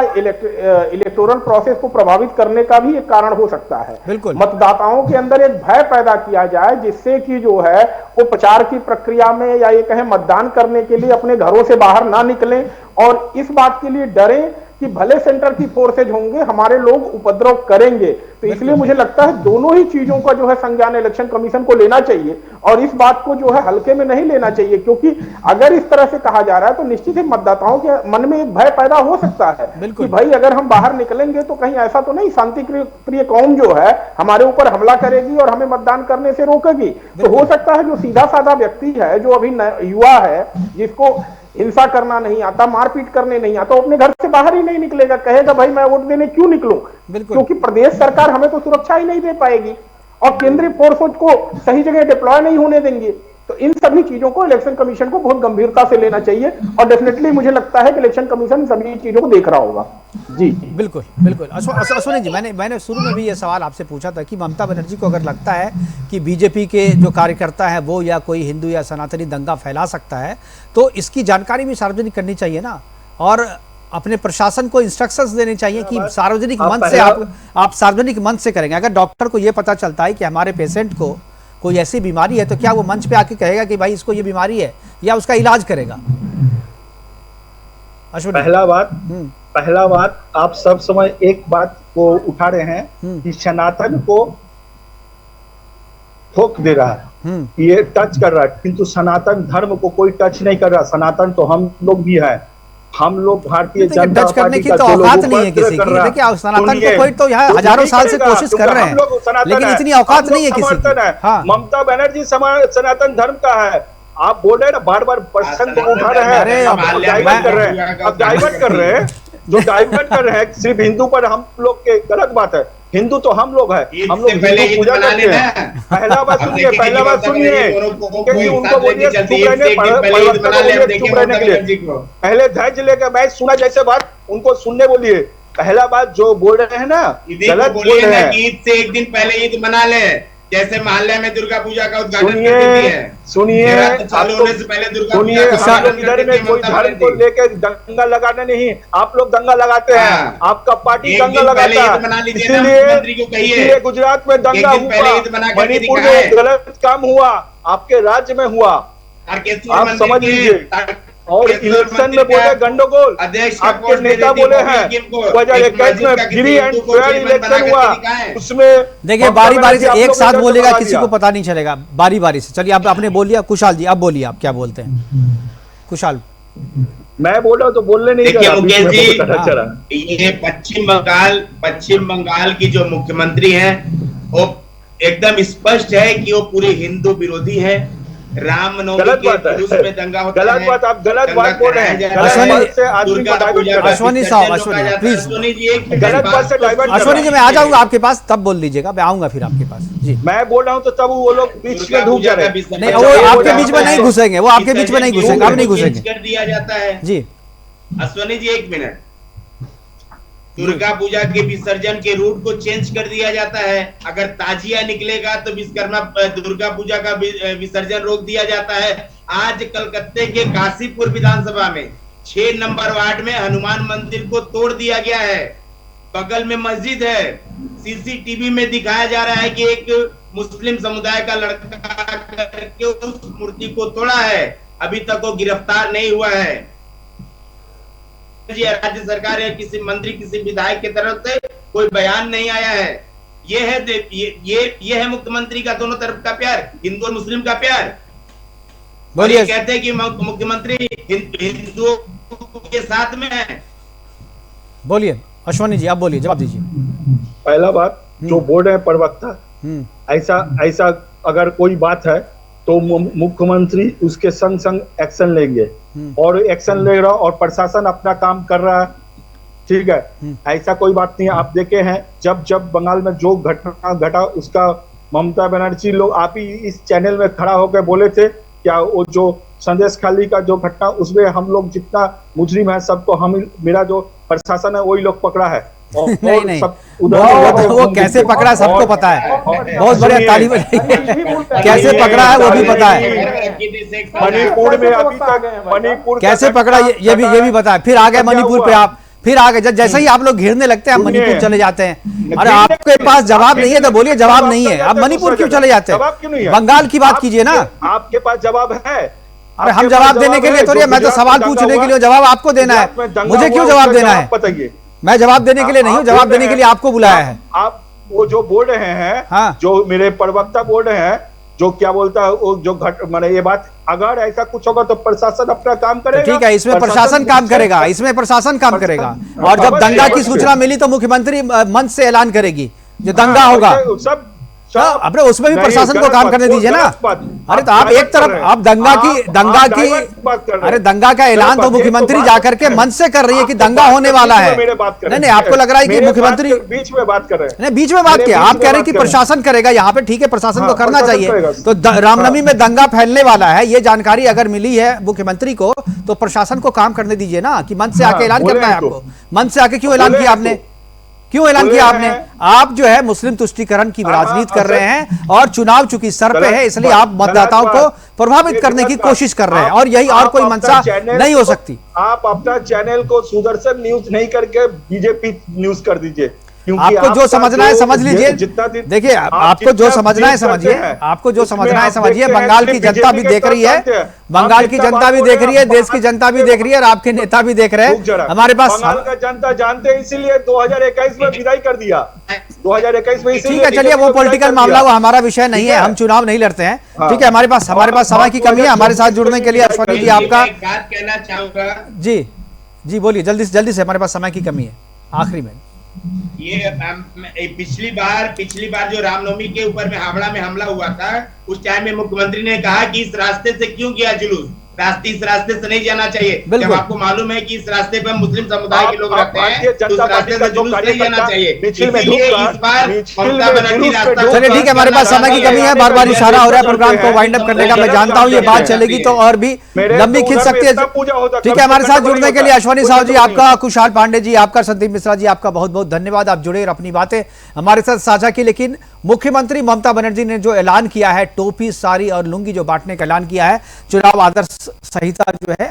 इलेक्टोरल प्रोसेस को प्रभावित करने का भी एक कारण हो सकता है। मतदाताओं के अंदर एक भय पैदा किया जाए जिससे कि जो है वो प्रचार की प्रक्रिया में या ये कहें मतदान करने के लिए अपने घरों से बाहर ना निकलें और इस बात के लिए डरें कि भले सेंटर की फोर्सेज होंगे, हमारे लोग उपद्रव करेंगे। तो इसलिए मुझे लगता है दोनों ही चीजों का जो है संज्ञान इलेक्शन कमीशन को लेना चाहिए और इस बात को जो है हल्के में नहीं लेना चाहिए, क्योंकि अगर इस तरह से कहा जा रहा है तो निश्चित ही मतदाताओं के मन में एक भय पैदा हो सकता है कि भाई अगर हम बाहर निकलेंगे तो कहीं ऐसा तो नहीं शांति प्रिय कौम जो है हमारे ऊपर हमला करेगी और हमें मतदान करने से रोकेगी। तो हो सकता है जो सीधा साधा व्यक्ति है, जो अभी युवा है, जिसको हिंसा करना नहीं आता, मारपीट करने नहीं आता, अपने घर से बाहर ही नहीं निकलेगा, कहेगा भाई मैं वोट देने क्यों निकलूं, क्योंकि प्रदेश सरकार हमें तो सुरक्षा ही नहीं दे पाएगी और केंद्रीय फोर्स को सही जगह डिप्लॉय नहीं होने देंगे। तो इन सभी चीजों को इलेक्शन कमीशन को बहुत गंभीरता से लेना चाहिए और डेफिनेटली मुझे लगता है कि इलेक्शन कमीशन सभी चीजों को देख रहा होगा। जी बिल्कुल बिल्कुल। अश्विनी जी, मैंने शुरू में भी ये सवाल आपसे पूछा था कि ममता बनर्जी को अगर लगता है कि बीजेपी के जो कार्यकर्ता है वो या कोई हिंदू या सनातनी दंगा फैला सकता है तो इसकी जानकारी भी सार्वजनिक करनी चाहिए ना, और अपने प्रशासन को इंस्ट्रक्शंस देने चाहिए कि सार्वजनिक मंच से आप सार्वजनिक मंच से करेंगे। अगर डॉक्टर को ये पता चलता है कि हमारे पेशेंट को कोई ऐसी बीमारी है तो क्या वो मंच पे आके कहेगा कि भाई इसको ये बीमारी है या उसका इलाज करेगा? पहला बात आप सब समय एक बात को उठा रहे हैं कि सनातन को ठोक दे रहा है, ये टच कर रहा है, किंतु सनातन धर्म को कोई टच नहीं कर रहा। सनातन तो हम लोग भी हैं, हम लोग भारतीय जनता टच करने की तो औकात नहीं है किसी की। देखिए सनातन को कोई तो यहाँ हजारों साल से कोशिश कर रहे हैं, लेकिन इतनी औकात नहीं है किसी की। ममता बनर्जी सनातन धर्म का है, आप बोल रहे हैं ना, बार बार प्रश्न को उठा रहे हैं, अब डाइवर्ट कर रहे हैं, जो डाइवर्ट कर रहे हैं सिर्फ हिंदू पर हम लोग के, गलत बात है। हिंदू तो हम लोग हैं, हम लोग हिंदू पूजा करते हैं। पहला बात सुनिए, क्योंकि उनको बोलिए चुप रहने के लिए, पहले धैर्य लेकर मैं सुना जैसे बात उनको सुनने बोलिए। पहला बात जो बोल रहे हैं ना, गलत बोल रहे हैं। ईद से एक दिन पहले ईद मना ले, जैसे मोहल्ले में दुर्गा पूजा का उद्घाटन कर देती है। सुनिए, चालू होने से पहले दुर्गा पूजा इधर में कोई धर्म को लेकर दंगा लगाने नहीं, आप लोग दंगा लगाते हैं, आपका पार्टी दंगा लगाता है, इसीलिए गुजरात में दंगा हुआ, मणिपुर में गलत काम हुआ, आपके राज्य में हुआ, आप समझ लीजिए। और इलेक्शन में बोले गंडगोल, आपके नेता बोले हैं 2021 में फ्री एंड फेयर इलेक्शन हुआ, उसमें देखिए बारी बारी से एक साथ बोलेगा, किसी को पता नहीं चलेगा, बारी बारी से। चलिए आपने बोल लिया, कुशाल जी आप बोलिए, आप क्या बोलते हैं? कुशाल, मैं बोल रहा हूँ तो बोलने नहीं। देखिए मुकेश जी, ये पश्चिम बंगाल की जो मुख्यमंत्री हैं वो एकदम स्पष्ट है कि वो पूरी हिंदू विरोधी है। रामनवमी के जुलूस में दंगा होता है, गलत बात, आप गलत बात बोल रहे हैं। अश्विनी साहब, अश्विनी प्लीज, गलत बात से डाइवर्ट। अश्विनी जी मैं आ जाऊंगा आपके पास, तब बोल लीजिएगा, मैं आऊंगा फिर आपके पास। जी मैं बोल रहा हूँ तो तब वो लोग बीच में ढूंढ जा रहे हैं। नहीं, वो आपके बीच में नहीं घुसेंगे, वो आपके बीच में नहीं घुसेंगे, अब नहीं घुसेंगे। कर दिया जाता है जी। अश्विनी जी एक मिनट, दुर्गा पूजा के विसर्जन के रूट को चेंज कर दिया जाता है। अगर ताजिया निकलेगा तो विश्वकर्मा दुर्गा पूजा का विसर्जन रोक दिया जाता है। आज कलकत्ते के काशीपुर विधानसभा में 6 नंबर वार्ड में हनुमान मंदिर को तोड़ दिया गया है, बगल में मस्जिद है, सीसीटीवी में दिखाया जा रहा है कि एक मुस्लिम समुदाय का लड़का करके उस मूर्ति को तोड़ा है, अभी तक वो गिरफ्तार नहीं हुआ है। राज्य सरकार या किसी मंत्री किसी विधायक की तरफ से कोई बयान नहीं आया है। ये है मुख्यमंत्री का दोनों तरफ का प्यार, हिंदू और मुस्लिम का प्यार। बोलिए, कहते हैं कि मुख्यमंत्री हिंदुओं के साथ में है। बोलिए अश्विनी जी, आप बोलिए, जवाब दीजिए। पहला बात जो बोल रहे हैं प्रवक्ता, ऐसा अगर कोई बात है तो मुख्यमंत्री उसके संग संग एक्शन लेंगे और एक्शन ले रहा और प्रशासन अपना काम कर रहा है, ठीक है, ऐसा कोई बात नहीं है। आप देखे हैं जब बंगाल में जो घटना घटा उसका ममता बनर्जी लोग, आप ही इस चैनल में खड़ा होकर बोले थे क्या, वो जो संदेश खाली का जो घटना, उसमें हम लोग जितना मुजरिम है सबको हम, मेरा जो प्रशासन है वही लोग पकड़ा है। नहीं नहीं, सब वो कैसे पकड़ा सबको पता है, बहुत बढ़िया, ताली बजाइए। कैसे पकड़ा है वो भी पता है, मणिपुर में अभी तक मणिपुर कैसे पकड़ा ये भी पता है। फिर आ गए मणिपुर पे आप, फिर आ गए, जैसे ही आप लोग घिरने लगते हैं आप मणिपुर चले जाते हैं। अरे आपके पास जवाब नहीं है तो बोलिए जवाब नहीं है, आप मणिपुर क्यों चले जाते हैं? बंगाल की बात कीजिए ना। आपके पास जवाब है? अरे हम जवाब देने के लिए थोड़ी, मैं तो सवाल पूछने के लिए, जवाब आपको देना है, मुझे क्यों जवाब देना है? बताइए। मैं जवाब देने के लिए नहीं हूँ, जवाब देने के लिए आपको बुलाया है। आप वो जो बोल रहे हैं, हाँ। जो मेरे प्रवक्ता बोल रहे हैं, जो क्या बोलता है वो जो मैंने ये बात, अगर ऐसा कुछ होगा तो प्रशासन अपना काम करेगा। तो ठीक है, इसमें प्रशासन काम करेगा, इसमें प्रशासन काम करेगा। और जब दंगा की सूचना मिली तो मुख्यमंत्री मंच से ऐलान करेगी जो दंगा होगा सब अपने, उसमें भी प्रशासन को काम करने दीजिए ना। अरे तो आप एक तरफ आप दंगा की अरे दंगा का ऐलान तो मुख्यमंत्री जाकर के मंच से कर रही है कि दंगा होने वाला है। नहीं, आपको लग रहा है कि मुख्यमंत्री बीच में बात कर रहे हैं? नहीं, बीच में बात किया, आप कह रहे हैं कि प्रशासन करेगा यहाँ पे, ठीक है, प्रशासन को करना चाहिए। तो रामनवमी में दंगा फैलने वाला है, ये जानकारी अगर मिली है मुख्यमंत्री को तो प्रशासन को काम करने दीजिए ना, कि मंच से आके ऐलान करना है आपको। मंच से आके क्यों ऐलान किया आपने? क्यों ऐलान किया आपने? आप जो है मुस्लिम तुष्टीकरण की राजनीति कर रहे हैं और चुनाव चूंकि सर पे है, इसलिए आप मतदाताओं को प्रभावित करने की कोशिश कर रहे हैं, और यही और कोई मंशा नहीं हो सकती। आप अपना चैनल को सुदर्शन न्यूज नहीं करके बीजेपी न्यूज कर दीजिए। आपको जो समझना है समझ लीजिए, देखिए आपको जो समझना है समझिए, आपको जो समझना है समझिए। बंगाल की जनता भी देख रही है, बंगाल की जनता भी देख रही है, देश की जनता भी देख रही है, और आपके नेता भी देख रहे हैं। हमारे पास बंगाल का जनता जानते हैं, इसीलिए 2021 में विदाई कर दिया। 2021 में ठीक है, चलिए वो पॉलिटिकल मामला, वो हमारा विषय नहीं है, हम चुनाव नहीं लड़ते हैं। ठीक है, हमारे पास समय की कमी है। हमारे साथ जुड़ने के लिए अश्वनी जी आपका, बात कहना चाहूंगा। जी बोलिए, जल्दी से, हमारे पास समय की कमी है आखिरी में। ये पिछली बार जो रामनवमी के ऊपर में हावड़ा में हमला हुआ था, उस टाइम में मुख्यमंत्री ने कहा कि इस रास्ते से क्यों किया जुलूस, इस रास्ते से नहीं जाना चाहिए। जब आपको मालूम है कि इस रास्ते पर मुस्लिम समुदाय के लोग रहते हैं, तो उस रास्ते से जुलूस नहीं जाना चाहिए। इसीलिए इस बार ममता बनर्जी रास्ता, चलिए ठीक है, हमारे पास समय की कमी है, बार बार इशारा हो रहा है प्रोग्राम को वाइंड अप करने का। मैं जानता हूँ ये बात चलेगी तो और भी लंबी खिंच सकती है। ठीक है, हमारे साथ जुड़ने के लिए अश्वनी साहू जी आपका, कुशाल पांडे जी आपका, संदीप मिश्रा जी आपका बहुत बहुत धन्यवाद। आप जुड़े और अपनी बातें हमारे साथ साझा की। लेकिन मुख्यमंत्री ममता बनर्जी ने जो ऐलान किया है, टोपी, साड़ी और लुंगी जो बांटने का ऐलान किया है, चुनाव आदर्श संहिता जो है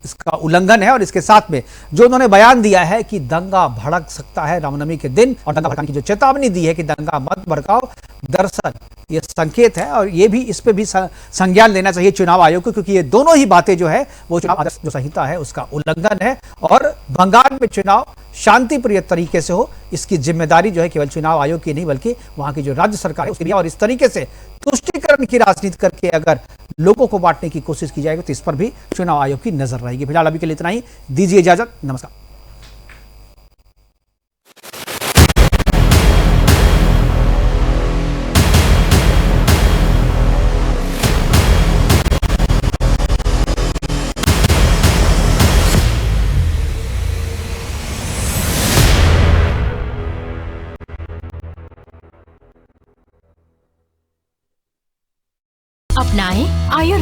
इसका उल्लंघन है। और इसके साथ में जो उन्होंने बयान दिया है कि दंगा भड़क सकता है रामनवमी के दिन, और दंगा भड़काने की जो चेतावनी दी है कि दंगा मत भड़काओ, दरअसल ये संकेत है, और ये भी, इस पे भी संज्ञान लेना चाहिए चुनाव आयोग को, क्योंकि ये दोनों ही बातें जो है वो चुनाव आदर्श जो संहिता है उसका उल्लंघन है। और बंगाल में चुनाव शांतिप्रिय तरीके से हो, इसकी जिम्मेदारी जो है केवल चुनाव आयोग की नहीं बल्कि वहां की जो राज्य सरकार है उसकी भी। और इस तरीके से तुष्टीकरण की राजनीति करके अगर लोगों को बांटने की कोशिश की जाएगी तो इस पर भी चुनाव आयोग की नजर रहेगी। फिलहाल अभी के लिए इतना ही, दीजिए इजाजत, नमस्कार। अपनाएं आयुर्वेद।